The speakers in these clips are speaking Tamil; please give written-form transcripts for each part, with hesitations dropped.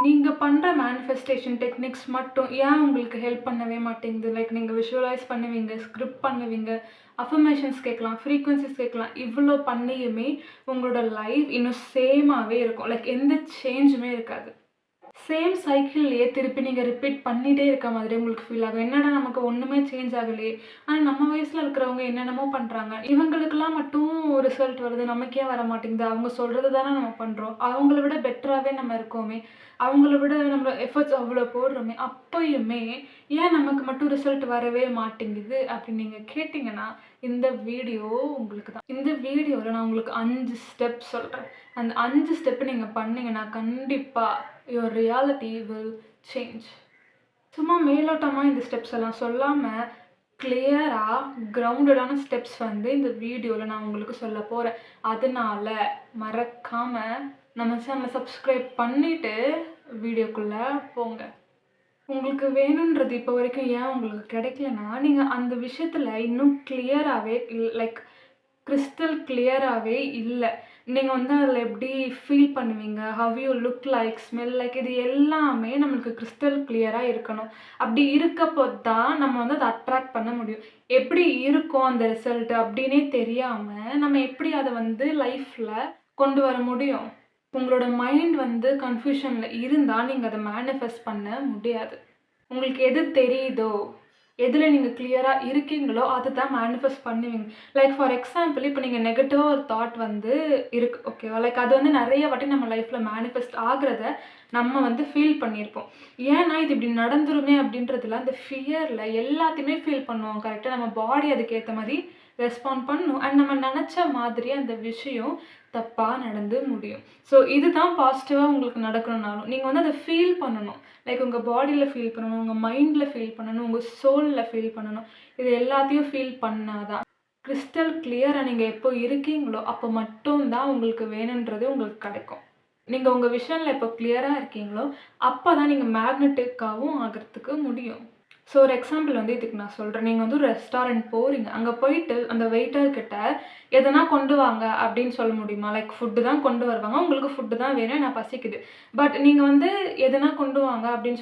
நீங்க பண்ற மேனிஃபெஸ்டேஷன் டெக்னிக்ஸ் மட்டும் ஏன் உங்களுக்கு ஹெல்ப் பண்ணவே மாட்டேங்குது? லைக் நீங்க விஷுவலைஸ் பண்ணுவீங்க, ஸ்கிரிப்ட் பண்ணுவீங்க, அஃபர்மேஷன்ஸ் கேட்கலாம், ஃப்ரீக்வென்சிஸ் கேட்கலாம். இவ்ளோ பண்ணியுமே உங்களோட லைஃப் இன்னும் சேமாவே இருக்கும். லைக் எந்த சேஞ்சுமே இருக்காது. சேம் சைக்கிள்லயே திருப்பி நீங்க ரிப்பீட் பண்ணிட்டே இருக்க மாதிரி உங்களுக்கு ஃபீல் ஆகும். என்னடா நமக்கு ஒண்ணுமே சேஞ்ச் ஆகலையே! ஆனா நம்ம வயசுல இருக்கிறவங்க என்னென்னமோ பண்றாங்க. இவங்களுக்கெல்லாம் மட்டும் ரிசல்ட் வருது. நமக்கு ஏன் வர மாட்டேங்குது? அவங்க சொல்றது தானே நம்ம பண்றோம். அவங்கள விட பெட்டராவே நம்ம இருக்கோமே! அவங்கள விட நம்ம எஃபர்ட்ஸ் அவ்ளோ போடுறோமே! அப்பயுமே ஏன் நமக்கு மட்டும் ரிசல்ட் வரவே மாட்டேங்குது? அப்படின்னு நீங்க கேட்டீங்கன்னா, இந்த வீடியோ உங்களுக்கு தான். இந்த வீடியோல நான் உங்களுக்கு 5 ஸ்டெப் சொல்றேன். அந்த 5 ஸ்டெப் நீங்க பண்ணீங்கன்னா, கண்டிப்பா யுவர் ரியாலிட்டி வில் சேஞ்ச். சும்மா மேலோட்டமா இந்த ஸ்டெப்ஸ் எல்லாம் சொல்லாம, கிளியரா கிரவுண்டடான ஸ்டெப்ஸ் வந்து இந்த வீடியோல நான் உங்களுக்கு சொல்லப் போறேன். அதனால மறக்காம நம்ம சேனல சப்ஸ்கிரைப் பண்ணிட்டு வீடியோக்குள்ள போங்க. உங்களுக்கு வேணுன்றது இப்போ வரைக்கும் ஏன் உங்களுக்கு கிடைக்கலன்னா, நீங்க அந்த விஷயத்துல இன்னும் கிளியராவே லைக் கிறிஸ்டல் கிளியராவே இல்ல. நீங்க வந்து அதில எப்படி ஃபீல் பண்ணுவீங்க? How you look like, smell like இது எல்லாமே நம்மளுக்கு கிறிஸ்டல் கிளியரா இருக்கணும். அப்படி இருக்கப்போ தான் நம்ம வந்து அத அட்ராக்ட் பண்ண முடியும். எப்படி இருக்கும் அந்த ரிசல்ட் அப்படின்னே தெரியாம, நம்ம எப்படி அத வந்து லைஃப்ல கொண்டு வர முடியும்? உங்களோட மைண்ட் வந்து கன்ஃப்யூஷன்ல இருந்தா, நீங்க அத மேனிஃபெஸ்ட் பண்ண முடியாது. உங்களுக்கு எது தெரியுதோ, எதுல நீங்க கிளியரா இருக்கீங்களோ, அதுதான் மேனிஃபெஸ்ட் பண்ணுவீங்க. லைக் ஃபார் எக்ஸாம்பிள் இப்ப நீங்க நெகட்டிவா ஒரு தாட் வந்து இருக்கு. ஓகேவா? லைக் அது வந்து நெறைய வாட்டி நம்ம லைஃப்ல மேனிஃபெஸ்ட் ஆகுறத நம்ம வந்து ஃபீல் பண்ணியிருப்போம். ஏன்னா, இது இப்படி நடந்துருமே அப்படின்றதுல அந்த ஃபியர்ல எல்லாத்தையுமே ஃபீல் பண்ணுவோம். கரெக்ட்டா? நம்ம பாடி அதுக்கு ஏத்த மாரி ரெஸ்பாண்ட் பண்ணும். அண்ட் நம்ம நெனச்ச மாதிரியே அந்த விஷயம் தப்பா நடந்து முடியும். ஸோ இதுதான் பாசிட்டிவா உங்களுக்கு நடக்கணும்னாலும், நீங்க வந்து அத ஃபீல் பண்ணணும். லைக் உங்க பாடில ஃபீல் பண்ணணும், உங்க மைண்ட்ல ஃபீல் பண்ணணும், உங்க சோல்ல ஃபீல் பண்ணணும். இது எல்லாத்தையும் ஃபீல் பண்ணா தான் கிறிஸ்டல் கிளியரா நீங்க எப்போ இருக்கீங்களோ, அப்போ மட்டும் தான் உங்களுக்கு வேணுன்றது உங்களுக்கு கிடைக்கும். நீங்க உங்க விஷன்ல எப்போ கிளியரா இருக்கீங்களோ, அப்ப தான் நீங்க மேக்னெட்டிக்காவும் ஆகறதுக்கு முடியும். ஸோ ஒரு எக்ஸாம்பிள் வந்து இதுக்கு நான் சொல்றேன். நீங்க வந்து ஒரு ரெஸ்டாரண்ட் போறீங்க. அங்க போயிட்டு அந்த வெயிட்டர் கிட்ட எதனா கொண்டு வாங்க அப்படின்னு சொல்ல முடியுமா? லைக் ஃபுட்டு தான் கொண்டு வருவாங்க. உங்களுக்கு ஃபுட்டு தான் வேணும். எனக்கு பசிக்குது. பட் நீங்க வந்து எதனா கொண்டு வாங்க அப்படின்னு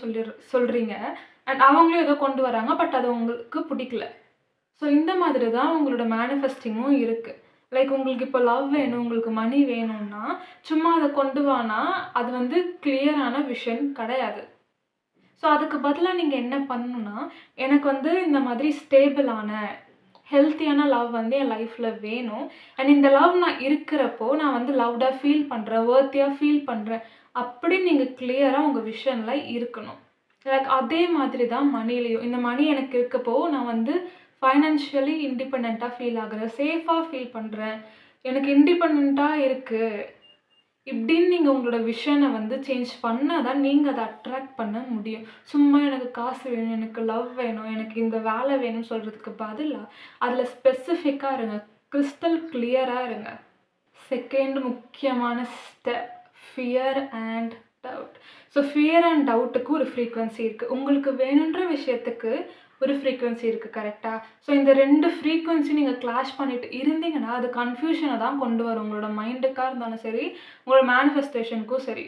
சொல்றீங்க. அண்ட் அவங்களும் ஏதோ கொண்டு வராங்க. பட் அது உங்களுக்கு பிடிக்கல. ஸோ இந்த மாதிரி தான் உங்களோட மேனிஃபெஸ்டிங்கும் இருக்கு. லைக் உங்களுக்கு இப்போ லவ் வேணும், உங்களுக்கு மணி வேணும்னா, சும்மா அத கொண்டு வான்னா, அது வந்து கிளியரான விஷன் கிடையாது. ஸோ அதுக்கு பதிலா நீங்க என்ன பண்ணணும்னா, எனக்கு வந்து இந்த மாதிரி ஸ்டேபிளான, ஹெல்த்தியான லவ் வந்து என் லைஃப்ல வேணும். அண்ட் இந்த லவ் நான் இருக்கிறப்போ, நான் வந்து லவ்டா ஃபீல் பண்றேன், வொர்த்தியா ஃபீல் பண்றேன். அப்படின்னு நீங்க கிளியரா உங்க விஷன்ல இருக்கணும். லைக் அதே மாதிரி தான் மணிலயும். இந்த மணி எனக்கு இருக்கப்போ, நான் வந்து ஃபைனான்ஷியலி இண்டிபெண்டன்ட்டா ஃபீல் ஆகுறேன். சேஃபா ஃபீல் பண்றேன். எனக்கு இண்டிபெண்டன்ட்டா இருக்கு. இப்படின்னு நீங்க உங்களோட விஷன வந்து சேஞ்ச் பண்ணா தான் நீங்க அத அட்ராக்ட் பண்ண முடியும். சும்மா எனக்கு காசு வேணும், எனக்கு லவ் வேணும், எனக்கு இந்த வேலை வேணும்னு சொல்றதுக்கு பதிலா, அதுல ஸ்பெசிஃபிக்கா இருங்க. கிறிஸ்டல் கிளியரா இருங்க. செகண்ட் முக்கியமான step fear and doubt. So fear and டவுட்டுக்கு ஒரு ஃப்ரீக்வன்சி இருக்கு. உங்களுக்கு வேணுன்ற விஷயத்துக்கு ஒரு ஃப்ரீக்வன்சி இருக்கு. கரெக்ட்டா? ஸோ இந்த 2 ஃப்ரீக்வன்சி நீங்க கிளாஷ் பண்ணிட்டு இருந்தீங்கன்னா, அது கன்ஃப்யூஷன தான் கொண்டு வரும். உங்களோட மைண்டுக்கா இருந்தாலும் சரி, உங்களோட மேனிஃபெஸ்டேஷனுக்கும் சரி.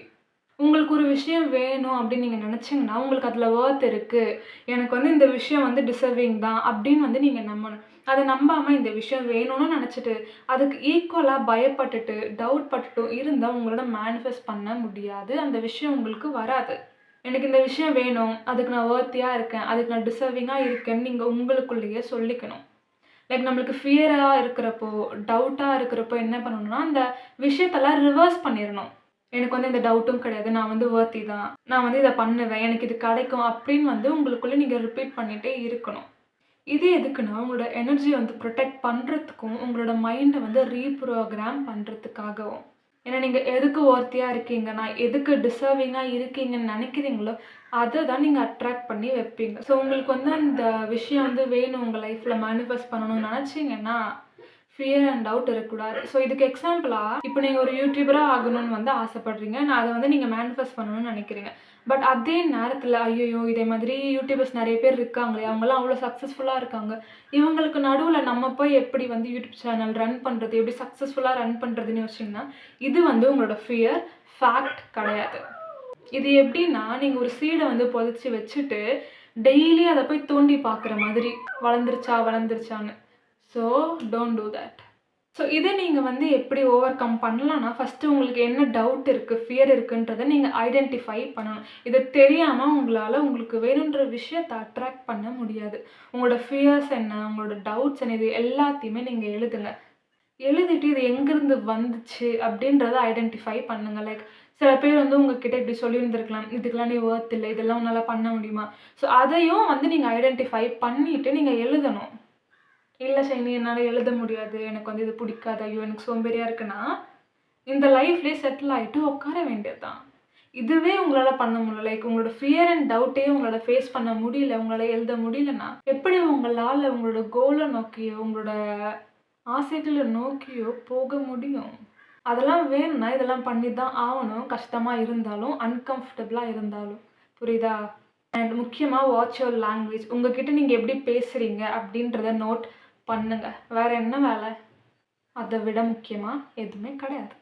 உங்களுக்கு ஒரு விஷயம் வேணும் அப்படின்னு நீங்க நினைச்சீங்கன்னா, உங்களுக்கு அதுல வொர்த் இருக்கு. எனக்கு வந்து இந்த விஷயம் வந்து டிசர்விங் தான் அப்படின்னு வந்து நீங்க நம்பணும். அத நம்பாம இந்த விஷயம் வேணும்னு நினைச்சுட்டு, அதுக்கு ஈக்குவலா பயப்பட்டுட்டு, டவுட் பட்டுட்டும் இருந்தா உங்களோட மேனிஃபெஸ்ட் பண்ண முடியாது. அந்த விஷயம் உங்களுக்கு வராது. எனக்கு இந்த விஷயம் வேணும். அதுக்கு நான் வொர்த்தியா இருக்கேன். அதுக்கு நான் டிசர்விங்கா இருக்கேன்னு நீங்க உங்களுக்குள்ளேயே சொல்லிக்கணும். லைக் நம்மளுக்கு ஃபியரா இருக்கிறப்போ, டவுட்டா இருக்கிறப்போ என்ன பண்ணணும்னா, அந்த விஷயத்தெல்லாம் ரிவர்ஸ் பண்ணிறணும். எனக்கு வந்து எந்த டவுட்டும் கிடையாது. நான் வந்து வொர்த்தி தான். நான் வந்து இத பண்ணுவேன். எனக்கு இது கிடைக்கும் அப்படின்னு வந்து உங்களுக்குள்ள நீங்க ரிப்பீட் பண்ணிட்டே இருக்கணும். இது எதுக்குன்னா, உங்களோட எனர்ஜிய வந்து புரொடெக்ட் பண்றதுக்கும், உங்களோட மைண்ட வந்து ரீப்ரோகிராம் பண்றதுக்காகவும். ஏன்னா நீங்க எதுக்கு வொர்த்தியா இருக்கீங்க, நான் எதுக்கு டிசர்விங்கா இருக்கீங்கன்னு நினைக்கிறீங்களோ, அத தான் நீங்க அட்ராக்ட் பண்ணி வைப்பீங்க. ஸோ உங்களுக்கு வந்து அந்த விஷயம் வந்து வேணும் உங்க லைஃப்ல மேனிஃபெஸ்ட் பண்ணணும்னு நினைச்சீங்கன்னா, ஃபியர் அண்ட் டவுட் இருக்கக்கூடாது. ஸோ இதுக்கு எக்ஸாம்பிளா, இப்போ நீங்க ஒரு யூடியூபரா ஆகணும்னு வந்து ஆசைப்படுறீங்க. நான் அத வந்து நீங்க மேனிஃபெஸ்ட் பண்ணணும்னு நினைக்கிறீங்க. பட் அதே நேரத்துல, ஐய்யய்யோ! இதே மாதிரி யூடியூபர்ஸ் நெறைய பேர் இருக்காங்களே, அவங்கலாம் அவ்ளோ சக்சஸ்ஃபுல்லா இருக்காங்க. இவங்களுக்கு நடுவுல நம்ம போய் எப்படி வந்து யூடியூப் சேனல் ரன் பண்றது? எப்படி சக்சஸ்ஃபுல்லா ரன் பண்றதுன்னு யோசிச்சீங்கன்னா, இது வந்து உங்களோட ஃபியர், ஃபேக்ட் கிடையாது. இது எப்படின்னா, நீங்க ஒரு சீட வந்து புதைச்சு வச்சுட்டு, டெய்லி அத போய் தோண்டி பார்க்குற மாதிரி, வளர்ந்துருச்சா, வளர்ந்துருச்சான்னு. So, don't do that. So, இத நீங்க வந்து எப்படி ஓவர் கம் பண்ணலான்னா, ஃபர்ஸ்ட்டு உங்களுக்கு என்ன டவுட் இருக்கு, ஃபியர் இருக்குன்றத நீங்க ஐடென்டிஃபை பண்ணணும். இது தெரியாம உங்களால உங்களுக்கு வேணுன்ற விஷயத்த அட்ராக்ட் பண்ண முடியாது. உங்களோட ஃபியர்ஸ் என்ன, உங்களோட டவுட்ஸ் என்ன, இது எல்லாத்தையுமே நீங்க எழுதுங்க. எழுதிட்டு இது எங்கேருந்து வந்துச்சு அப்படின்றத ஐடென்டிஃபை பண்ணுங்க. லைக் சில பேர் வந்து உங்ககிட்ட இப்படி சொல்லியிருந்திருக்கலாம், இதுக்கெல்லாம் நீ வொர்த் இல்ல, இதெல்லாம் உன்னால பண்ண முடியுமா? ஸோ அதையும் வந்து நீங்க ஐடென்டிஃபை பண்ணிட்டு நீங்க எழுதணும். இல்ல ஷைனி என்னால எழுத முடியாது. எனக்கு வந்து இது பிடிக்காது. ஐயோ! எனக்கு சோம்பேறியா இருக்குன்னா, இந்த லைஃப்லயே செட்டில் ஆயிட்டு உட்கார வேண்டியது தான். இதுவே உங்களால பண்ண முடியல. லைக் உங்களோட ஃபியர் அண்ட் டவுட்டே உங்களால ஃபேஸ் பண்ண முடியல. உங்களால எழுத முடியலன்னா, எப்படி உங்களால உங்களோட கோல நோக்கியோ, உங்களோட ஆசைகள நோக்கியோ போக முடியும்? அதெல்லாம் வேணும்னா, இதெல்லாம் பண்ணி தான் ஆவணும். கஷ்டமா இருந்தாலும், அன்கம்ஃபர்டபுளா இருந்தாலும். புரியுதா? அண்ட் முக்கியமா வாட்ச் யுவர் லாங்குவேஜ். உங்ககிட்ட நீங்க எப்படி பேசுறீங்க அப்படின்றத நோட் பண்ணுங்க. வேற என்ன வேல? அத விட முக்கியமா எதுவுமே கிடையாது.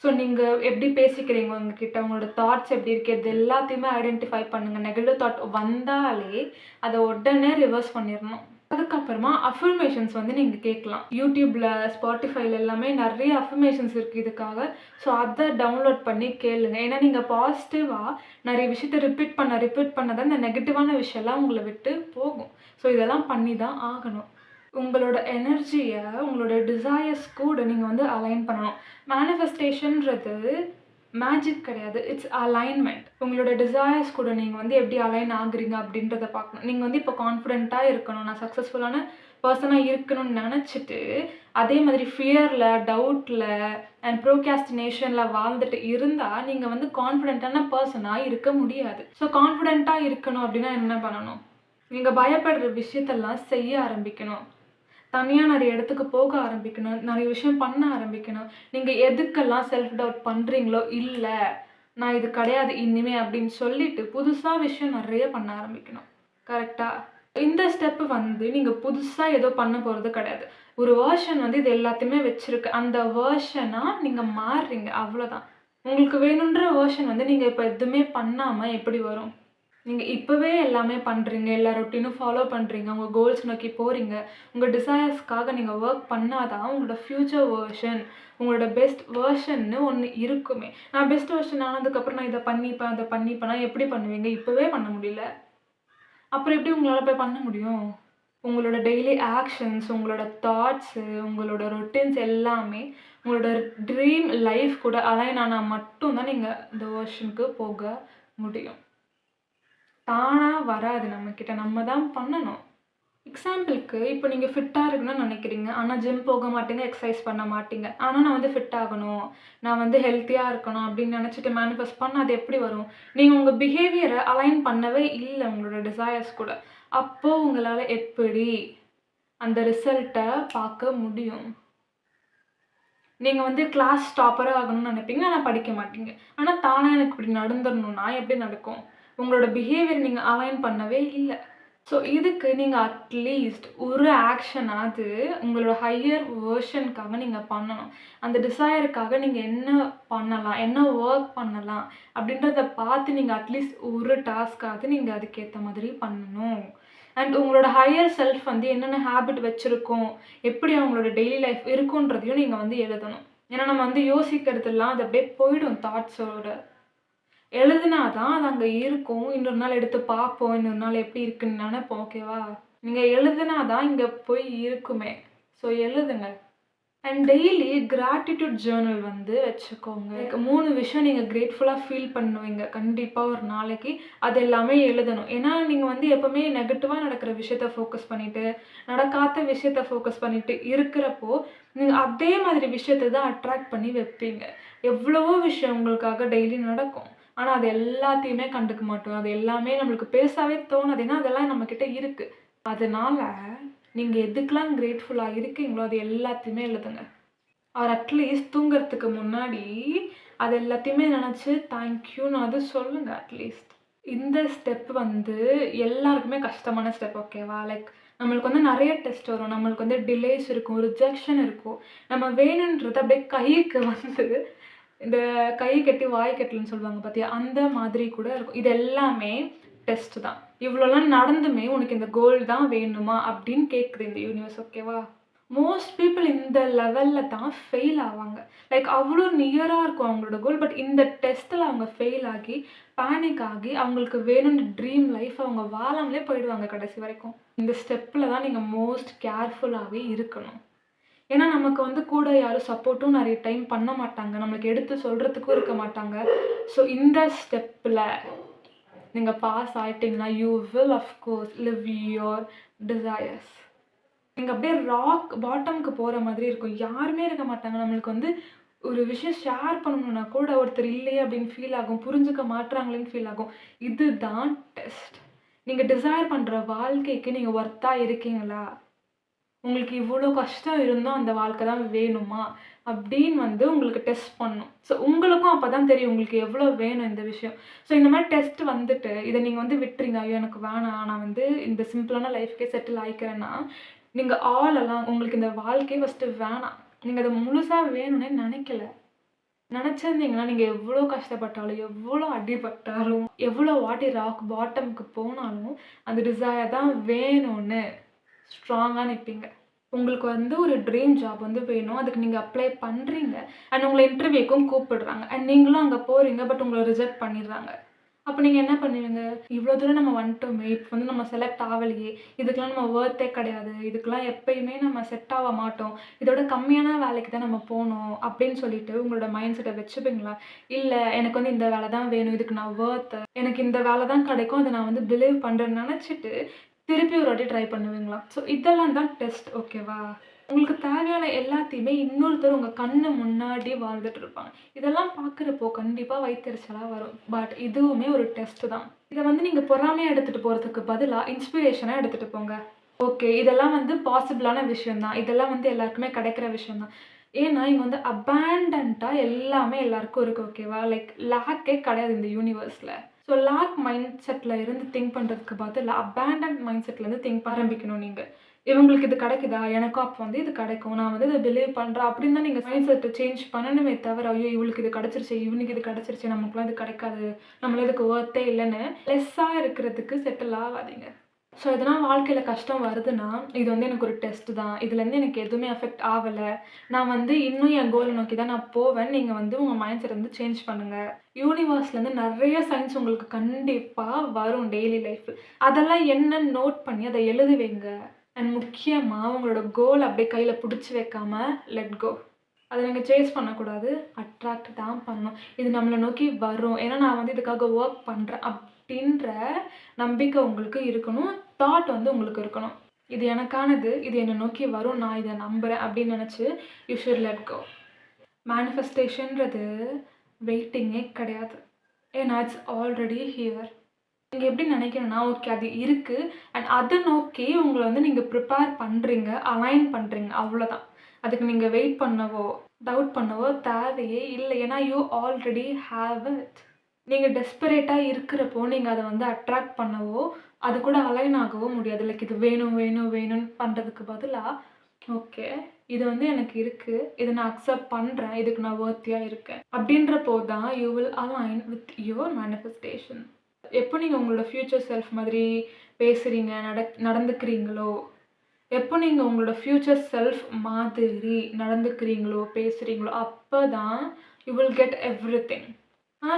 ஸோ நீங்க எப்படி பேசிக்கிறீங்க உங்ககிட்ட, உங்களோட தாட்ஸ் எப்படி இருக்கு, இது எல்லாத்தையுமே ஐடென்டிஃபை பண்ணுங்க. நெகட்டிவ் தாட் வந்தாலே அத உடனே ரிவர்ஸ் பண்ணிறணும். அதுக்கப்புறமா அஃபர்மேஷன்ஸ் வந்து நீங்க கேட்கலாம். YouTubeல, Spotifyல எல்லாமே நெறைய அஃபர்மேஷன்ஸ் இருக்கு இதுக்காக. ஸோ அத டவுன்லோட் பண்ணி கேளுங்க. ஏன்னா நீங்க பாசிட்டிவா நெறைய விஷயத்த ரிப்பீட் பண்ண தான் இந்த நெகட்டிவான விஷயம்லாம் உங்கள விட்டு போகும். ஸோ இதெல்லாம் பண்ணி தான் ஆகணும். உங்களோட எனர்ஜிய உங்களோட டிசையர்ஸ் கூட நீங்க வந்து அலைன் பண்ணணும். மேனிஃபெஸ்டேஷன்றது மேஜிக் கிடையாது. It's alignment. உங்களோட டிசையர்ஸ் கூட நீங்க வந்து எப்படி அலைன் ஆகுறீங்க அப்படின்றத பார்க்கணும். நீங்க வந்து இப்போ கான்ஃபிடென்ட்டா இருக்கணும். நான் சக்ஸஸ்ஃபுல்லான பெர்சனா இருக்கணும்னு நெனச்சுட்டு, அதே மாதிரி ஃபியர்ல, டவுட்ல அண்ட் ப்ரோக்ராஸ்டினேஷன்ல வாழ்ந்துட்டு இருந்தா, நீங்க வந்து கான்ஃபிடென்ட்டான பெர்சனா இருக்க முடியாது. ஸோ கான்ஃபிடென்ட்டா இருக்கணும் அப்படின்னா என்ன பண்ணணும்? நீங்க பயப்படுற விஷயத்தெல்லாம் செய்ய ஆரம்பிக்கணும். தனியா நெறைய இடத்துக்கு போக ஆரம்பிக்கணும். நெறைய விஷயம் பண்ண ஆரம்பிக்கணும். நீங்க எதுக்கெல்லாம் செல்ஃப் டவுட் பண்றீங்களோ, இல்ல நான் இது கிடையாது இனிமே அப்படின்னு சொல்லிட்டு, புதுசா விஷயம் நெறைய பண்ண ஆரம்பிக்கணும். கரெக்ட்டா? இந்த ஸ்டெப் வந்து நீங்க புதுசா ஏதோ பண்ண போறது கிடையாது. ஒரு வெர்ஷன் வந்து இது எல்லாத்தையுமே வச்சிருக்கு. அந்த வெர்ஷனா நீங்க மாறுறீங்க. அவ்வளோதான். உங்களுக்கு வேணுன்ற வெர்ஷன் வந்து நீங்க இப்ப எதுவுமே பண்ணாம எப்படி வரும்? நீங்க இப்பவே எல்லாமே பண்றீங்க. எல்லா ரொட்டீனும் ஃபாலோ பண்றீங்க. உங்க கோல்ஸ் நோக்கி போறீங்க. உங்க டிசையர்ஸ்க்காக நீங்க வொர்க் பண்ணா தான் உங்களோட ஃபியூச்சர் வெர்ஷன், உங்களோட பெஸ்ட் வெர்ஷன்னு ஒண்ணு இருக்குமே. நான் பெஸ்ட் வெர்ஷன் ஆனதுக்கப்புறம் நான் இத பண்ணிப்பேன், அத பண்ணிப்பேன்னா எப்படி பண்ணுவீங்க? இப்பவே பண்ண முடியல. அப்புறம் எப்படி உங்களால போய் பண்ண முடியும்? உங்களோட டெய்லி ஆக்ஷன்ஸ், உங்களோட தாட்ஸு, உங்களோட ரொட்டீன்ஸ் எல்லாமே உங்களோட ட்ரீம் லைஃப் கூட அலைன் ஆனா மட்டும் தான் நீங்க இந்த வெர்ஷனுக்கு போக முடியும். தானா வராது நம்மகிட்ட. நம்ம தான் பண்ணணும். எக்ஸாம்பிளுக்கு இப்போ நீங்க ஃபிட்டா இருக்கணும்னு நினைக்கிறீங்க. ஆனா ஜிம் போக மாட்டீங்க, எக்சர்சைஸ் பண்ண மாட்டீங்க. ஆனா நான் வந்து ஃபிட் ஆகணும், நான் வந்து ஹெல்த்தியா இருக்கணும் அப்படின்னு நினைச்சிட்டு மேனிஃபெஸ்ட் பண்ணா அது எப்படி வரும்? நீங்க உங்க பிஹேவியர அலைன் பண்ணவே இல்ல உங்களோட டிசையர்ஸ் கூட. அப்போ உங்களால எப்படி அந்த ரிசல்ட்ட பார்க்க முடியும்? நீங்க வந்து கிளாஸ் டாப்பரா ஆகணும்னு நினைப்பீங்க. ஆனா படிக்க மாட்டீங்க. ஆனா தானா எனக்கு இப்படி நடந்துரணும்னா எப்படி நடக்கும்? உங்களோட பிஹேவியர் நீங்க அலைன் பண்ணவே இல்ல. ஸோ இதுக்கு நீங்க அட்லீஸ்ட் ஒரு ஆக்ஷனாவது உங்களோட ஹையர் வெர்ஷனுக்காக நீங்க பண்ணணும். அந்த டிசையருக்காக நீங்க என்ன பண்ணலாம்? என்ன வொர்க் பண்ணலாம்? அப்படின்றத பார்த்து நீங்க அட்லீஸ்ட் ஒரு டாஸ்க்காவது நீங்க அதுக்கேத்த மாதிரி பண்ணணும். அண்ட் உங்களோட ஹையர் செல்ஃப் வந்து என்னென்ன ஹேபிட் வச்சிருக்கோம்? எப்படி அவங்களோட டெய்லி லைஃப் இருக்குன்றதையும் நீங்க வந்து எழுதணும். ஏன்னா நம்ம வந்து யோசிக்கிறதெல்லாம் அது அப்படியே போயிடும் தாட்ஸோட. எழுதுனா தான் அது அங்க இருக்கும். இன்னொரு நாள் எடுத்து பார்ப்போம். இன்னொரு நாள் எப்படி இருக்குன்னு நெனைப்போம். ஓகேவா? நீங்க எழுதுனா தான் இங்க போய் இருக்குமே. ஸோ எழுதுங்க. அண்ட் டெய்லி கிராட்டிட்யூட் ஜர்னல் வந்து வச்சுக்கோங்க. லைக் 3 விஷயம் நீங்க கிரேட்ஃபுல்லா ஃபீல் பண்ணுவீங்க. கண்டிப்பா ஒரு நாளைக்கு. அது எல்லாமே எழுதணும். ஏன்னா நீங்க வந்து எப்பவுமே நெகட்டிவா நடக்கிற விஷயத்த ஃபோக்கஸ் பண்ணிட்டு, நடக்காத விஷயத்த ஃபோக்கஸ் பண்ணிட்டு இருக்கிறப்போ, நீங்க அதே மாதிரி விஷயத்த தான் அட்ராக்ட் பண்ணி வைப்பீங்க. எவ்வளவோ விஷயம் உங்களுக்காக டெய்லி நடக்கும். ஆனா அது எல்லாத்தையுமே கண்டுக்க மாட்டோம். அது எல்லாமே நம்மளுக்கு பெருசாவே தோணாது. ஏன்னா அதெல்லாம் நம்மகிட்ட இருக்கு. அதனால நீங்க எதுக்கெல்லாம் கிரேட்ஃபுல்லா இருக்கீங்களோ, அது எல்லாத்தையுமே எழுதுங்க. ஆர் அட்லீஸ்ட் தூங்குறதுக்கு முன்னாடி அது எல்லாத்தையுமே நெனச்சு தேங்க்யூனாவது சொல்லுங்க அட்லீஸ்ட். இந்த ஸ்டெப் வந்து எல்லாருக்குமே கஷ்டமான ஸ்டெப் ஓகேவா? லைக் நம்மளுக்கு வந்து நெறைய டெஸ்ட் வரும். நம்மளுக்கு வந்து டிலேஸ் இருக்கும், ரிஜெக்ஷன் இருக்கும். நம்ம வேணுன்றது அப்படியே கைக்கு வந்து இந்த கை கட்டி வாய் கட்டலன்னு சொல்லுவாங்க பார்த்தியா? அந்த மாதிரி கூட இருக்கும். இது எல்லாமே டெஸ்ட் தான். இவ்வளோலாம் நடந்துமே உனக்கு இந்த கோல் தான் வேணுமா? அப்படின்னு கேட்குது இந்த யூனிவர்ஸ். ஓகேவா? மோஸ்ட் பீப்பிள் இந்த லெவல்ல தான் ஃபெயில் ஆவாங்க. லைக் அவ்வளோ நியரா இருக்கும் அவங்களோட கோல். பட் இந்த டெஸ்ட்ல அவங்க ஃபெயில் ஆகி, பேனிக் ஆகி, அவங்களுக்கு வேணும்னு ட்ரீம் லைஃப் அவங்க வாழாமலே போயிடுவாங்க கடைசி வரைக்கும். இந்த ஸ்டெப்ல தான் நீங்க மோஸ்ட் கேர்ஃபுல்லாவே இருக்கணும். ஏன்னா நமக்கு வந்து கூட யாரும் சப்போர்ட்டும் நெறைய டைம் பண்ண மாட்டாங்க. நம்மளுக்கு எடுத்து சொல்றதுக்கும் இருக்க மாட்டாங்க. ஸோ இந்த ஸ்டெப்ல நீங்க பாஸ் ஆயிட்டீங்கன்னா, you will of course live your desires. நீங்க அப்படியே ராக் பாட்டம்க்கு போற மாதிரி இருக்கும். யாருமே இருக்க மாட்டாங்க. நம்மளுக்கு வந்து ஒரு விஷயம் ஷேர் பண்ணணும்னா கூட ஒருத்தர் இல்லையே அப்படின்னு ஃபீல் ஆகும். புரிஞ்சுக்க மாட்றாங்களேன்னு ஃபீல் ஆகும். இதுதான் டெஸ்ட். நீங்க டிசைர் பண்ற வாழ்க்கைக்கு நீங்க ஒர்த்தா இருக்கீங்களா? உங்களுக்கு இவ்வளோ கஷ்டம் இருந்தும் அந்த வாழ்க்கை தான் வேணுமா? அப்படின்னு வந்து உங்களுக்கு டெஸ்ட் பண்ணும். ஸோ உங்களுக்கும் அப்ப தான் தெரியும் உங்களுக்கு எவ்வளோ வேணும் இந்த விஷயம். ஸோ இந்த மாரி டெஸ்ட் வந்துட்டு இத நீங்க வந்து விட்டுறீங்க. ஐயோ! எனக்கு வேணாம். நான் வந்து இந்த சிம்பிளான லைஃப்‌க்கே செட்டில் ஆயிக்கிறேன்னா, நீங்க ஆல் அலாங் உங்களுக்கு இந்த வாழ்க்கையே ஃபர்ஸ்ட்டு வேணாம். நீங்க அத முழுசா வேணும்னே நெனைக்கல. நெனச்சிருந்தீங்கன்னா, நீங்க எவ்வளோ கஷ்டப்பட்டாலும், எவ்வளோ அடிபட்டாலும், எவ்வளோ வாட்டி ராக் பாட்டம்க்கு போனாலும், அந்த டிசையர் தான் வேணும்னு ஸ்ட்ராங்கா நிப்பீங்க. உங்களுக்கு வந்து ஒரு ட்ரீம் ஜாப் வந்து வேணும். அதுக்கு நீங்க அப்ளை பண்றீங்க. அண்ட் உங்கள இன்டர்வியூக்கும் கூப்பிடுறாங்க. அண்ட் நீங்களும் அங்க போறீங்க. பட் உங்கள ரிஜெக்ட் பண்ணிடுறாங்க. அப்ப நீங்க என்ன பண்ணுவீங்க? இவ்ளோ தூரம் நம்ம வந்துட்டோமே! இப்ப வந்து நம்ம செலக்ட் ஆவலையே! இதுக்கெல்லாம் நம்ம வொர்த்தே கிடையாது. இதுக்கெல்லாம் எப்பயுமே நம்ம செட் ஆக மாட்டோம். இதோட கம்மியான வேலைக்கு தான் நம்ம போணும். அப்படின்னு சொல்லிட்டு உங்களோட மைண்ட் செட்ட வச்சுப்பீங்களா? இல்ல எனக்கு வந்து இந்த வேலை தான் வேணும். இதுக்கு நான் வொர்த். எனக்கு இந்த வேலை தான் கிடைக்கும். அத நான் வந்து பிலீவ் பண்றேன்னு நெனச்சுட்டு, திருப்பி ஒரு வாட்டி ட்ரை பண்ணுவீங்களா? ஸோ இதெல்லாம் தான் டெஸ்ட். ஓகேவா? உங்களுக்கு தேவையான எல்லாத்தையுமே இன்னொருத்தர் உங்க கண்ணு முன்னாடி வாழ்ந்துட்டு இருப்பாங்க. இதெல்லாம் பார்க்குறப்போ கண்டிப்பா வயித்தெரிச்சலா வரும். பட் இதுவுமே ஒரு டெஸ்ட் தான். இத வந்து நீங்க பொறாமையா எடுத்துட்டு போறதுக்கு பதிலா இன்ஸ்பிரேஷனா எடுத்துட்டு போங்க. ஓகே. இதெல்லாம் வந்து பாசிபிளான விஷயம் தான். இதெல்லாம் வந்து எல்லாருக்குமே கிடைக்கிற விஷயம் தான். ஏன்னா, இங்க வந்து அபாண்டன்ட்டா எல்லாமே எல்லாருக்கும் இருக்கு. ஓகேவா? லைக் லேக்கே கிடையாது இந்த யூனிவர்ஸ்ல. ஸோ லேக் மைண்ட் செட்ல இருந்து திங்க் பண்றதுக்கு பதிலா அபாண்டன்ட் மைண்ட் செட்ல இருந்து திங்க் ஆரம்பிக்கணும் நீங்க. இவங்களுக்கு இது கிடைக்குதா? எனக்கும் அப்போ வந்து இது கிடைக்கும். நான் வந்து இத பிலீவ் பண்றேன் அப்படின்னு தான் நீங்க மைண்ட் செட்ட சேஞ்ச் பண்ணணுமே தவிர, ஐயோ! இவளுக்கு இது கிடைச்சிருச்சே, இவனுக்கு இது கிடைச்சிருச்சே, நமக்குலாம் இது கிடைக்காது. நம்மளாம் இதுக்கு வொர்த்தே இல்லன்னு லெஸ்ஸா இருக்கிறதுக்கு செட்டில் ஆவாதீங்க. ஸோ எதனா வாழ்க்கையில கஷ்டம் வருதுன்னா, இது வந்து எனக்கு ஒரு டெஸ்ட் தான். இதுலேருந்து எனக்கு எதுவுமே அஃபெக்ட் ஆவல. நான் வந்து இன்னும் என் கோல நோக்கி தான் நான் போவேன்னு நீங்க வந்து உங்க மைண்ட் செட் வந்து சேஞ்ச் பண்ணுங்க. யூனிவர்ஸ்லேருந்து நெறைய சைன்ஸ் உங்களுக்கு கண்டிப்பா வரும் டெய்லி லைஃப்ல. அதெல்லாம் என்னன்னு நோட் பண்ணி அத எழுதி வைங்க. அண்ட் முக்கியமா உங்களோட கோல் அப்படியே கையில புடிச்சு வைக்காம லெட் கோ. அத நீங்க சேஸ் பண்ணக்கூடாது. அட்ராக்ட் தான் பண்ணணும். இது நம்மள நோக்கி வரும். ஏன்னா நான் வந்து இதுக்காக வொர்க் பண்றேன் அப்டின்ற நம்பிக்கை உங்களுக்கு இருக்கணும். தாட் வந்து உங்களுக்கு இருக்கணும். இது எனக்கானது. இது என்ன நோக்கி வரும். நான் இத நம்புறேன் அப்படின்னு நெனச்சு யூ ஷுட் லெட் கோ. மேனிஃபெஸ்டேஷன்றது வெயிட்டிங்கே கிடையாது. ஏன்னா இட்ஸ் ஆல்ரெடி ஹியர். நீங்க எப்படி நினைக்கணும்னா, ஓகே அது இருக்கு. அண்ட் அத நோக்கி உங்கள வந்து நீங்க ப்ரிப்பேர் பண்றீங்க, அலைன் பண்றீங்க. அவ்வளோதான். அதுக்கு நீங்க வெயிட் பண்ணவோ, டவுட் பண்ணவோ தேவையே இல்ல. ஏன்னா யூ ஆல்ரெடி ஹேவ் இட். நீங்க டெஸ்பரேட்டா இருக்கிறப்போ, நீங்க அத வந்து அட்ராக்ட் பண்ணவோ, அது கூட அலைன் ஆகவோ முடியாது. லைக் இது வேணும், வேணும், வேணும்னு பண்றதுக்கு பதிலா, ஓகே இது வந்து எனக்கு இருக்கு. இத நான் அக்செப்ட் பண்றேன். இதுக்கு நான் வொர்த்தியா இருக்கேன். அப்படின்றப்போ தான் you will align with your manifestation. எப்போ நீங்க உங்களோட ஃப்யூச்சர் செல்ஃப் மாதிரி பேசுறீங்க, நடந்துக்கிறீங்களோ, எப்போ நீங்க உங்களோட ஃப்யூச்சர் செல்ஃப் மாதிரி நடந்துக்கிறீங்களோ, பேசுறீங்களோ, அப்பதான் you will get everything.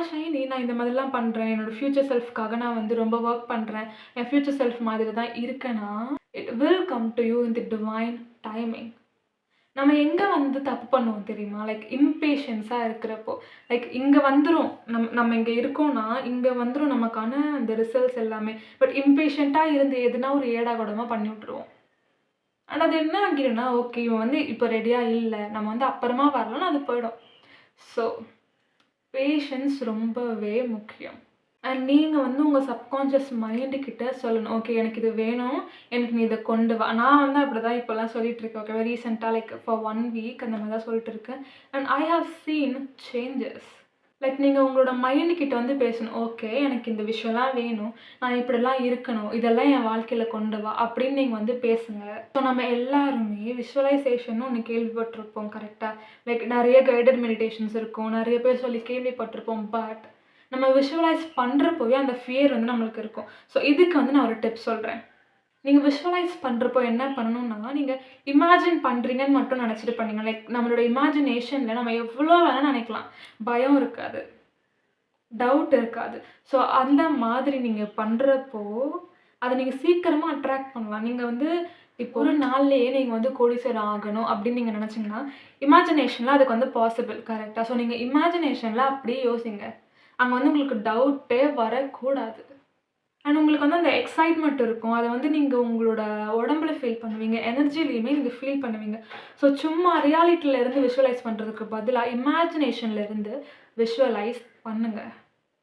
Shiny நான் இந்த மாதிரிலாம் பண்றேன். என்னோட ஃப்யூச்சர் செல்ஃப்‌க்காக நான் வந்து ரொம்ப வொர்க் பண்றேன். என் ஃப்யூச்சர் செல்ஃப் மாதிரி தான் இருக்கேன்னா, it will come to you in the divine timing. நம்ம எங்க வந்து தப்பு பண்ணுவோம் தெரியுமா? லைக் இம்பேஷன்ஸா இருக்கிறப்போ. லைக் இங்க வந்துரும். நம்ம இங்க இருக்கோம்னா, இங்க வந்துரும் நமக்கான அந்த ரிசல்ட்ஸ் எல்லாமே. பட் இம்பேஷன்ட்டா இருந்து எதுனா ஒரு ஏடாகூடமா பண்ணி விட்டுருவோம். ஆனா அது என்ன ஆகிரும்னா, ஓகே இவன் வந்து இப்போ ரெடியா இல்ல. நம்ம வந்து அப்புறமா வரலாம்னு அது போயிடும். ஸோ பேஷன்ஸ் ரொம்பவே முக்கியம். அண்ட் நீங்க வந்து உங்க சப்கான்ஷியஸ் மைண்ட் கிட்ட சொல்லணும். ஓகே எனக்கு இது வேணும். எனக்கு நீ இத கொண்டு வா. நான் வந்து அப்படிதான் இப்போலாம் சொல்லிட்டு இருக்கேன். ஓகேவா? ரீசென்ட்டா லைக் ஃபார் 1 வீக் அந்த மாதிரி தான் சொல்லிட்டு இருக்கேன். And I have scene changes. Like நீங்க உங்களோட மைண்ட் கிட்ட வந்து பேசணும். ஓகே, எனக்கு இந்த விஷயம்லாம் வேணும். நான் இப்படிலாம் இருக்கணும். இதெல்லாம் என் வாழ்க்கையில கொண்டு வா அப்படின்னு நீங்க வந்து பேசுங்க. ஸோ நம்ம எல்லாருமே விஷுவலைசேஷன்னு ஒண்ணு கேள்விப்பட்டிருப்போம் கரெக்ட்டா? லைக் நெறைய கைடட் மெடிடேஷன்ஸ் இருக்கும். நெறைய பேர் சொல்லி கேள்விப்பட்டிருப்போம். பட் நம்ம விஷுவலைஸ் பண்றப்பவே அந்த ஃபியர் வந்து நம்மளுக்கு இருக்கும். ஸோ இதுக்கு வந்து நான் ஒரு டிப் சொல்றேன். நீங்க விஷுவலைஸ் பண்றப்போ என்ன பண்ணணும்னா, நீங்க இமேஜின் பண்றீங்கன்னு மட்டும் நெனச்சுட்டு பண்ணீங்க. லைக் நம்மளோட இமேஜினேஷன்ல நம்ம எவ்வளோ வேணா நெனைக்கலாம். பயம் இருக்காது. டவுட் இருக்காது. ஸோ அந்த மாதிரி நீங்க பண்றப்போ, அத நீங்க சீக்கிரமா அட்ராக்ட் பண்ணலாம். நீங்க வந்து இப்போ ஒரு நாள்லயே நீங்க வந்து கோடீஸ்வரன் ஆகணும் அப்படின்னு நீங்க நெனச்சீங்கன்னா, இமேஜினேஷன்ல அதுக்கு வந்து பாசிபிள் கரெக்ட்டா? ஸோ நீங்க இமேஜினேஷன்ல அப்படியே யோசிங்க. அங்க வந்து உங்களுக்கு டவுட்டே வரக்கூடாது. அண்ட் உங்களுக்கு வந்து அந்த எக்ஸைட்மென்ட் இருக்கும். அத வந்து நீங்க உங்களோட உடம்புல ஃபீல் பண்ணுவீங்க. எனர்ஜிலயுமே நீங்க ஃபீல் பண்ணுவீங்க. ஸோ சும்மா ரியாலிட்டில இருந்து விஷுவலைஸ் பண்றதுக்கு பதிலா, இமேஜினேஷன்ல இருந்து விஷுவலைஸ் பண்ணுங்க.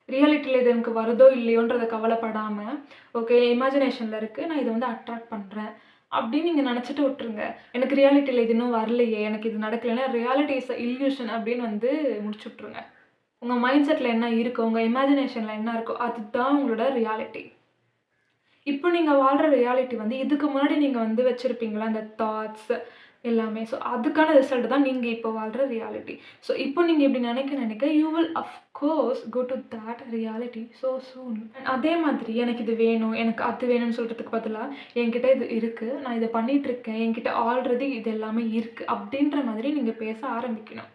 ரியாலிட்டில இது எனக்கு வருதோ இல்லையோன்றத கவலைப்படாம, ஓகே இமேஜினேஷன்ல இருக்கு. நான் இத வந்து அட்ராக்ட் பண்றேன். அப்படின்னு நீங்க நெனச்சுட்டு விட்டுருங்க. எனக்கு ரியாலிட்டில இது இன்னும் வரலையே, எனக்கு இது நடக்கலைன்னா, ரியாலிட்டி இஸ் அ இல்யூஷன் அப்படின்னு வந்து முடிச்சு விட்டுருங்க. உங்க மைண்ட் செட்ல என்ன இருக்கோ, உங்க இமேஜினேஷன்ல என்ன இருக்கோ, அதுதான் உங்களோட ரியாலிட்டி. இப்போ நீங்க வாழ்ற ரியாலிட்டி வந்து இதுக்கு முன்னாடி நீங்க வந்து வச்சிருப்பீங்கல்ல, அந்த தாட்ஸ் எல்லாமே. ஸோ அதுக்கான ரிசல்ட் தான் நீங்க இப்போ வாழ்ற ரியாலிட்டி. ஸோ இப்போ நீங்க இப்படி நினைக்க நினைக்க you will of course go to that reality so soon. அதே மாதிரி எனக்கு இது வேணும், எனக்கு அது வேணும்னு சொல்றதுக்கு பதிலா, என்கிட்ட இது இருக்கு, நான் இத பண்ணிட்டுருக்கேன், என்கிட்ட ஆல்ரெடி இது எல்லாமே இருக்கு அப்படின்ற மாதிரி நீங்க பேச ஆரம்பிக்கணும்.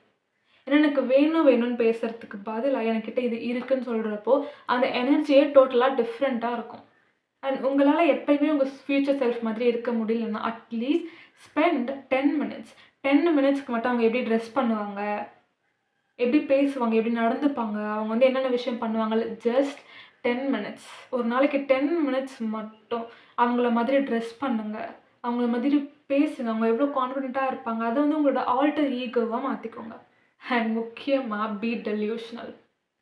ஏன்னா எனக்கு வேணும் வேணும்னு பேசுறதுக்கு பதிலா என்கிட்ட இது இருக்குன்னு சொல்றப்போ, அந்த எனர்ஜியே டோட்டலா டிஃப்ரெண்ட்டா இருக்கும். அண்ட் உங்களால எப்பயுமே உங்க ஃப்யூச்சர் செல்ஃப் மாதிரி இருக்க முடியலன்னா, அட்லீஸ்ட் ஸ்பெண்ட் 10 மினிட்ஸ். 10 மினிட்ஸ்க்கு மட்டும் அவங்க எப்படி ட்ரெஸ் பண்ணுவாங்க, எப்படி பேசுவாங்க, எப்படி நடந்துப்பாங்க, அவங்க வந்து என்னென்ன விஷயம் பண்ணுவாங்க, ஜஸ்ட் 10 மினிட்ஸ். ஒரு நாளைக்கு 10 மினிட்ஸ் மட்டும் அவங்கள மாதிரி ட்ரெஸ் பண்ணுங்க. அவங்கள மாதிரி பேசுங்க. அவங்க எவ்வளோ கான்ஃபிடென்ட்டா இருப்பாங்க. அத வந்து உங்களோட ஆல்டர் ஈகோவா மாத்திக்கோங்க. அண்ட் முக்கியமா பி டெல்யூஷனல்.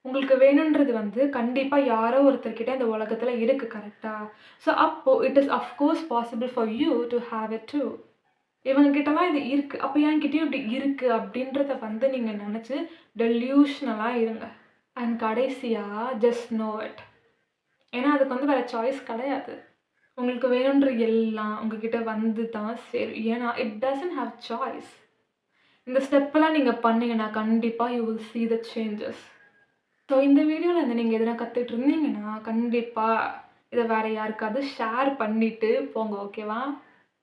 உங்களுக்கு வேணுன்றது வந்து கண்டிப்பா யாரோ ஒருத்தர்கிட்ட இந்த உலகத்துல இருக்கு கரெக்ட்டா? ஸோ அப்போ it is of course possible for you to have it too. இவங்க கிட்டலாம் இது இருக்கு. அப்ப என்கிட்டயும் இப்படி இருக்கு அப்படின்றத வந்து நீங்க நெனச்சு டெல்யூஷனலா இருங்க. அண்ட் கடைசியா ஜஸ்ட் நோ இட். ஏன்னா அதுக்கு வந்து வேற சாய்ஸ் கிடையாது. உங்களுக்கு வேணுன்ற எல்லாம் உங்ககிட்ட வந்து தான் சேரும். ஏன்னா இட் டசன்ட் ஹேவ் சாய்ஸ். இந்த ஸ்டெப்பெல்லாம் நீங்க பண்ணீங்கன்னா கண்டிப்பா you will see the changes. So இந்த வீடியோல இருந்து நீங்க எதனா கத்துட்டு இருந்தீங்கன்னா, கண்டிப்பா இத வேற யாருக்காவது ஷேர் பண்ணிட்டு போங்க. ஓகேவா?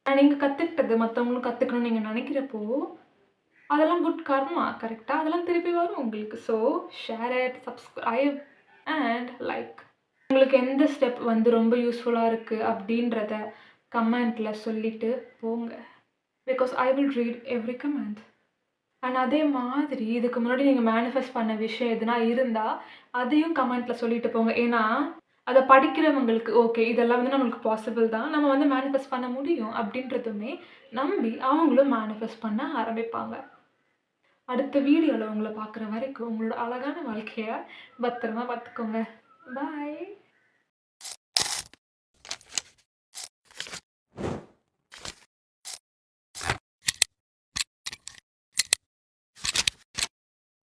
நீங்க கத்துக்கிட்டது மத்தவங்களும் கத்துக்கணும்னு நீங்க நெனைக்கிறப்போ, அதெல்லாம் குட் கர்மா கரெக்ட்டா? அதெல்லாம் திருப்பி வரும் உங்களுக்கு. So share it, subscribe and like. உங்களுக்கு எந்த ஸ்டெப் வந்து ரொம்ப யூஸ்ஃபுல்லா இருக்கு அப்படின்றத கமெண்ட்ல சொல்லிட்டு போங்க. Because I will read every comment. And அதே மாதிரி இதுக்கு முன்னாடி நீங்க மேனிஃபெஸ்ட் பண்ண விஷயம் எதுனா இருந்தா, அதையும் கமெண்ட்ல சொல்லிட்டு போங்க. ஏன்னா, அத படிக்கிறவங்களுக்கு ஓகே இதெல்லாம் வந்து நம்மளுக்கு பாசிபிள் தான். நம்ம வந்து மேனிஃபெஸ்ட் பண்ண முடியும் அப்படின்றதுமே நம்பி அவங்களும் மேனிஃபெஸ்ட் பண்ண ஆரம்பிப்பாங்க. அடுத்த வீடியோல உங்கள பார்க்குற வரைக்கும் உங்களோட அழகான வாழ்க்கைய பத்திரமா பார்த்துக்கோங்க. பாய்.